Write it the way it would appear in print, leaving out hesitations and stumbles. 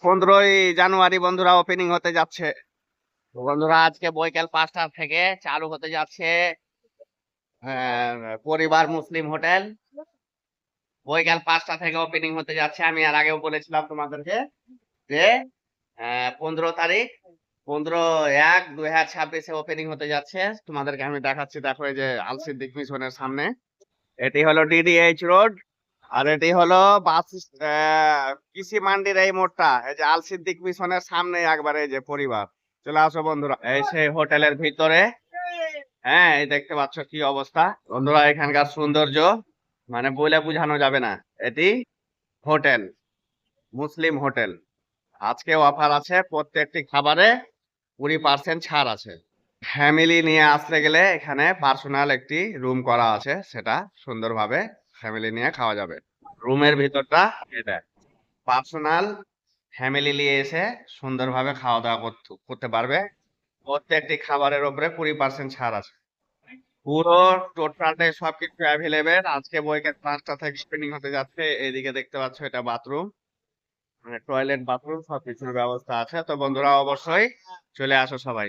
15ই জানুয়ারি বন্ধুরা ওপেনিং হতে যাচ্ছে। তো বন্ধুরা আজকে বৈকাল 5টা থেকে চালু হতে যাচ্ছে পরিবার মুসলিম হোটেল। বৈকাল 5টা থেকে ওপেনিং হতে যাচ্ছে। আমি আর আগেও বলেছিলাম তোমাদেরকে যে 15 তারিখ 15/1/2026 ওপেনিং হতে যাচ্ছে। তোমাদেরকে আমি দেখাচ্ছি, দেখো এই যে আল সিদ্দিক মিশনের সামনে। এটি হলো ডিডিএইচ রোড, আর এটি হলো বাস কৃষি মান্ডির এই মোড়টা, এই যে আল সিদ্দিক মিশনের সামনে একবারে এই যে পরিবার। চলে আসো বন্ধুরা, এই সেই হোটেলের ভিতরে। হ্যাঁ, এই দেখতে পাচ্ছ কি অবস্থা বন্ধুরা, এখানকার সৌন্দর্য মানে বলে বোঝানো যাবে না। এটি হোটেল, মুসলিম হোটেল। আজকে অফার আছে, প্রত্যেকটি খাবারে 20% ছাড় আছে। ফ্যামিলি নিয়ে আসতে গেলে এখানে পার্সোনাল একটি রুম করা আছে, সেটা সুন্দরভাবে ফ্যামিলি নিয়ে খাওয়া যাবে। রুমের ভিতরটা এটা পার্সোনাল, ফ্যামিলি নিয়ে এসে সুন্দরভাবে খাওয়া দাওয়া করতে পারবে। প্রত্যেকটি খাবারের উপরে 20% ছাড় আছে। পুরো টোটালটাই সবকিছু অ্যাভেলেবেল। আজকে বৈকাল 5টা থেকে ওপেনিং হতে যাচ্ছে। এদিকে দেখতে পাচ্ছ এটা বাথরুম, মানে টয়লেট বাথরুম সবকিছুর ব্যবস্থা আছে। তো বন্ধুরা অবশ্যই চলে আসো সবাই।